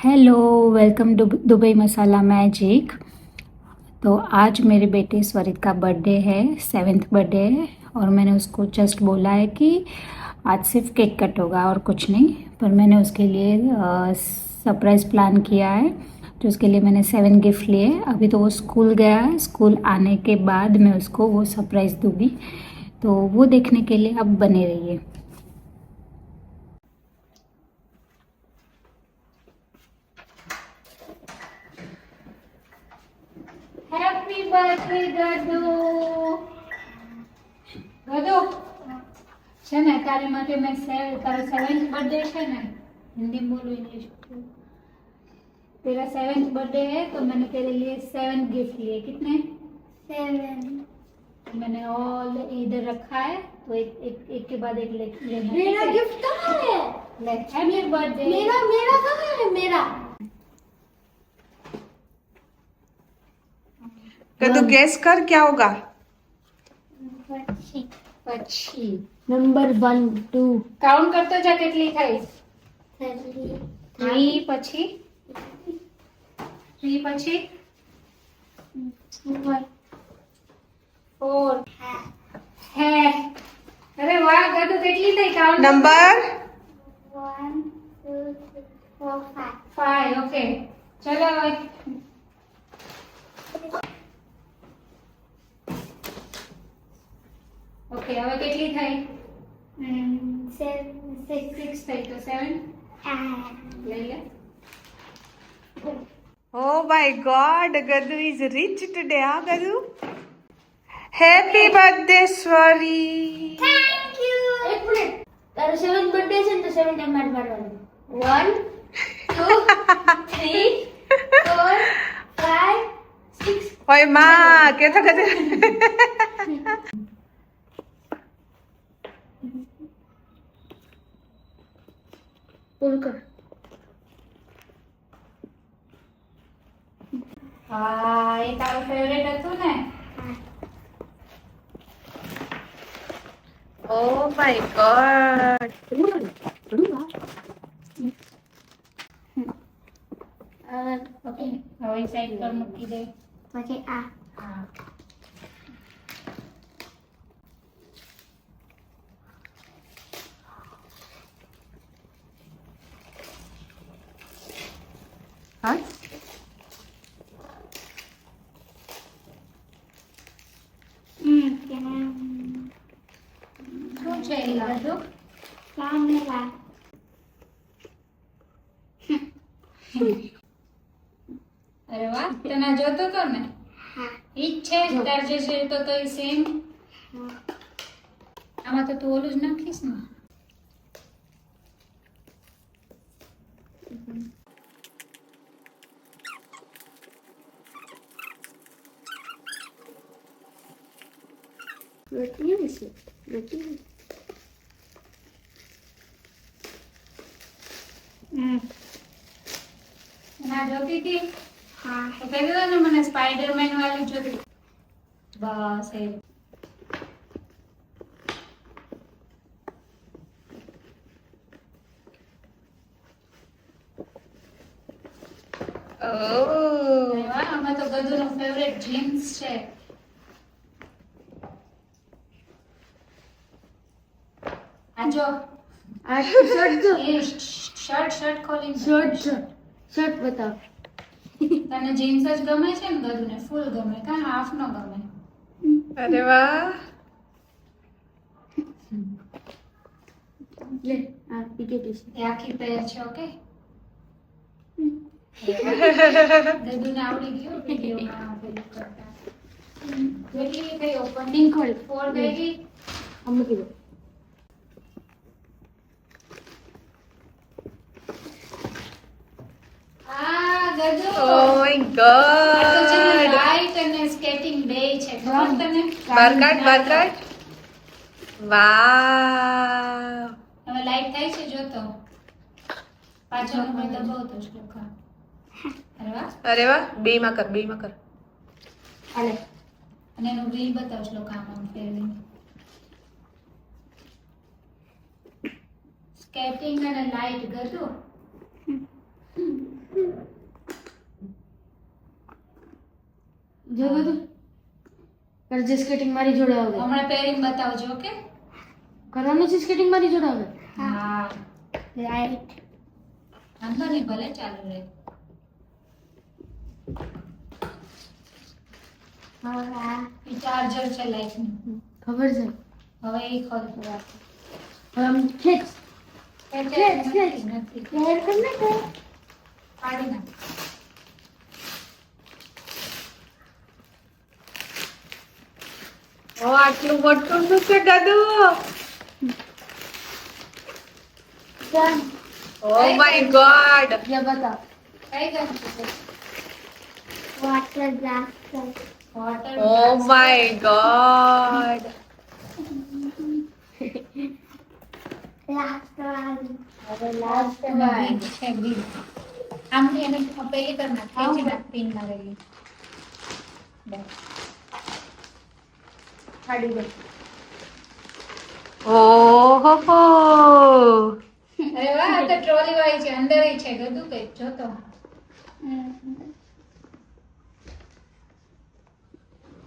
Hello, welcome to Dubai masala magic. तो आज मेरे बेटे स्वरित का बर्थडे है, 7th बर्थडे है। और मैंने उसको जस्ट बोला है कि आज सिर्फ केक कट होगा और कुछ नहीं। पर मैंने उसके लिए सरप्राइज़ प्लान किया है, तो उसके लिए मैंने 7 गिफ्ट लिए। अभी तो वो स्कूल गया है, स्कूल आने के बाद मैं उसको वो सरप्राइज़ दूंगी। तो वो देखने के लिए अब बने रहिए। Happy birthday गदू। ગદુ છે ને, તારી માટે મેં તારો 7th बर्थडे है ना, हिंदी में बोलो इंग्लिश में। तेरा 7th बर्थडे है तो मैंने तेरे लिए 7 गिफ्ट लिए। कितने? 7। मैंने ऑल इधर रखा है, तो एक के बाद एक लेना। मेरा गिफ्ट कहाँ है? ले, हैप्पी बर्थडे। मेरा कहाँ है? मेरा तो गैस कर क्या होगा। પછી नंबर 1 2 કાઉન્ટ કરતો જા કેટલી થઈ। 3 3 પછી 3 પછી 4 है। अरे वाह गदू કેટલી થઈ કાઉન્ટ। नंबर 1 2 3 4 5। ओके चलो હવે ओके હવે કેટલી થઈ। 6 થઈ તો 7 ले ले। Oh my God, Gadu is rich today, huh, Gadu? Happy birthday, Swari. Thank you. एक मिनट, तारा 7th बर्थडे છે ને, તો 7 ટાઈમ માર મારવાનું। 1 2 3 4 5 6 Oi, ma, क्या था Gadu? पुल कर। હા એ તારો ફેવરેટ હતું ને। Oh my God. ઓકે હવે સાઈડ પર મૂકી દે। પછી આ હા Huh? શું છે એ ગદુ। कैमरा અરે વાહ તને જોતો તો ને। हाँ ઈ જ છે તાર જે છે તો એ સેમ। આમાં તો તું ઓલું જ નાખીશ ને। रोटी है रोटी ના જોતી હતી हाँ તો કહી દીધો ને મને સ્પાઈડરમેન વાળી જોતી। બસ એ Oh. અરે વાહ આમાં તો ગદુનો ફેવરેટ જીન્સ છે। આ જો आज शर्ट दो એ શર્ટ ખોલી शर्ट बताओ। તને જીન્સ જ ગમે છે ને ગદુને ફૂલ ગમે કા હાફ નો ગમે। अरे वाह. ले आप पीके टी-शर्ट એ આખી પેર છે। ઓકે ગદુને આવડી ગયું વિડીયોમાં પેલું કરતા। કેટલી થઈ ઓપનિંગ खोल 4 થઈ ગઈ। अम्मा की दो આ ગદુ Oh my આ તો છે ને God. લાઈટ અને સ્કેટિંગ બે છે ખબર તને। Barkat, Barkat. Wow. હવે લાઈટ થાય છે જો તો પાછળનો મેં દબાવતો શ્લોકા। અરે વાહ अरे वाह, बे मा कर। अरे અને એનું રીલ બતાવ શ્લોકા આમાં ફેરવીને। સ્કેટિંગ અને લાઈટ ગદુ। જો બધું કરજે સ્કેટિંગ મારી જોડે આવે હમણાં પહેરીને બતાવજો ઓકે કરવાનું છે સ્કેટિંગ મારી જોડે આવે હા રાઈટ વાંધો નહીં ભલે ચાલુ રહે હા એ ચાર્જર છે લાઈટનું ખબર છે હવે એ ખોલતું રાખ હવે આમ ખેંચ નથી હેર કર ને કે પાડી નાખ આટલું મોટું શું છે ગદુ ડન ઓ માય ગોડ યા બતા કઈ ગયું water glass water oh my God last વાળી હવે લાસ્ટ બાય છે બી આમ એને પેલી કર નાખ ખેંચી નાખ પિન મારેલી બસ કાઢી દે ઓહો હો અરે વાહ આ તો ટ્રોલી વાળી છે અંદર છે ગદુ કઈ જો તો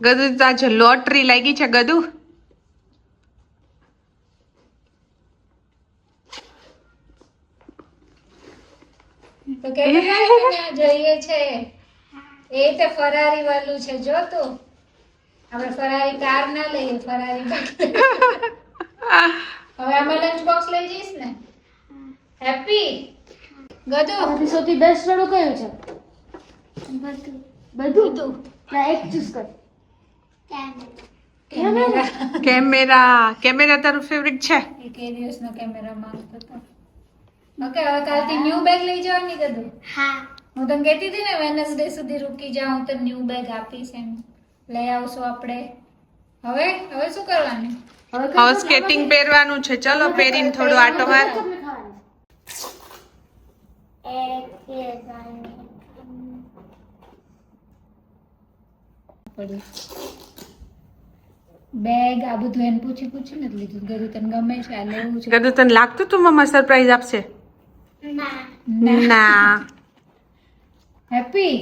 ગદુ તાજો લોટરી લાગી છે ગદુ તો કેટલા જોઈએ છે એ તો ફરારી વાળું છે જો તો આપણે ફરારી કાર ના લઈએ ફરારી બાઇક હવે આમાં લંચ બોક્સ લઈ જઈશ ને હેપી ગદુ આમાંથી સૌથી બેસ્ટ રડો કયો છે બધું ના એક ચૂઝ કર કેમેરા તારું ફેવરિટ છે એક એ દિવસનો કેમેરા માંગતો હતો ઓકે હવે કાલથી ન્યૂ બેગ લઈ જવાની ગદુ હા હું તને કહેતી હતી ને વેનસડે સુધી રૂકી જાઉં તો ન્યૂ બેગ આપીશ એમ લઈ આવશું આપણે હવે શું કરવાનું હવે સ્કેટિંગ પહેરવાનું છે ચલો પહેરીને થોડો આટો માર બેગ આ બધું એને પૂછીને જ લીધું ગયું તને ગમે છે આ લેવું છે ગદુ તને લાગતું તું મમ્મા સરપ્રાઈઝ આપશે ના હેપી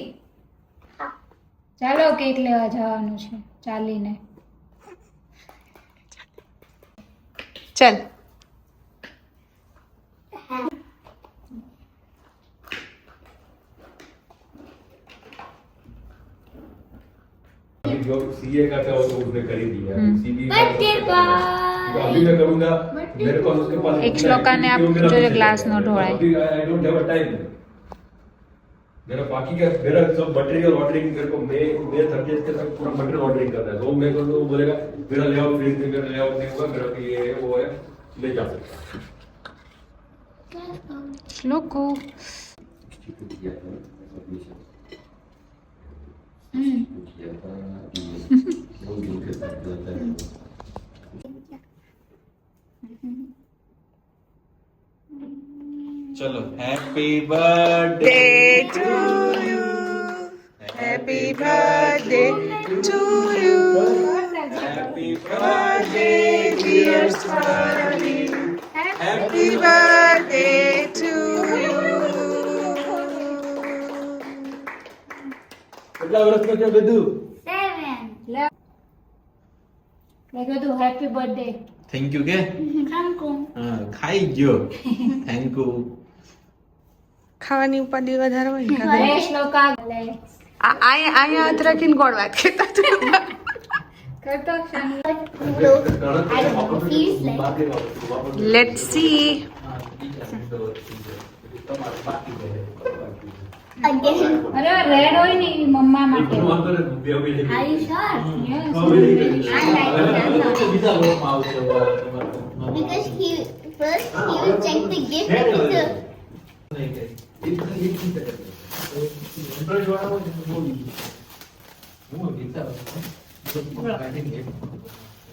ચાલો કેક લેવા જવાનું છે ચાલીને ચલ जो सीए का था वो तो उसने कर ही दिया सीबी बर्थडे अभी मैं करूंगा मेरे पास उसके पास एक श्लोकाने आप जो ग्लास नो ढोड़ाए I don't have a time मेरा बाकी का मेरा सब मटेरियल ऑर्डरिंग मेरे को मैं 30 के तक पूरा मटेरियल ऑर्डरिंग करना है तो मैं कर वो बोलेगा मेरा लेआउट प्रिंट मेरा लेआउट नहीं होगा मेरा ये वो है ले जा सकता શ્લોકો चलो happy birthday Day to you. Happy birthday to you. Happy Birthday, dear Swati. Happy birthday to you. કેટલા વર્ષનો છે બધું મેં કીધું હેપી બર્થડે थैंक यू के हाँ खाई गयो थैंक यू ખાવાની ઉપાધિ વધારે હોય ને લે શ્લોકા લે અહીંયા હાથ રાખીને ગોળ વાત કહેતા તું કરતો શાંતિ લેટ્સ સી અરે રેડ હોય ને એ મમ્મા માટે Because first he will check the gift and the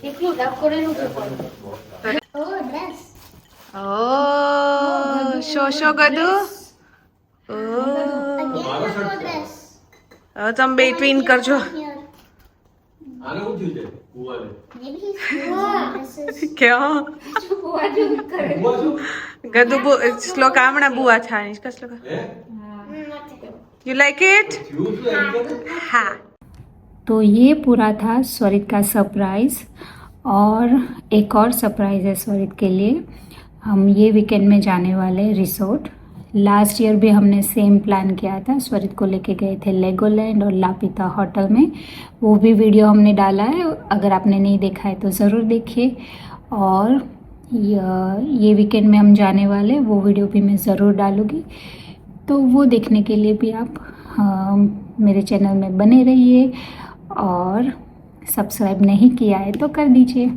કેટલું રબ કરેલું છે Oh, dress. ઓ શો ગદુ ઓ Again, no dress. હવે તમે બે ટ્વીન કરજો Here. આને શું થયું છે કુવાને Maybe he's using dresses. ક્યાં કુવા શું ગદુ શ્લોક હમણાં બુઆ થાય इसका श्लोक હે યુ લાઈક ઇટ થયું શું એમ કે હા तो ये पूरा था स्वरित का सरप्राइज़। और एक और सरप्राइज़ है स्वरित के लिए, हम ये वीकेंड में जाने वाले हैं रिसोर्ट। लास्ट ईयर भी हमने सेम प्लान किया था, स्वरित को लेके गए थे लेगोलैंड और लापिता होटल में, वो भी वीडियो हमने डाला है, अगर आपने नहीं देखा है तो ज़रूर देखिए। और ये वीकेंड में हम जाने वाले, वो वीडियो भी मैं ज़रूर डालूँगी, तो वो देखने के लिए भी आप मेरे चैनल में बने रहिए और सब्सक्राइब नहीं किया है तो कर दीजिए।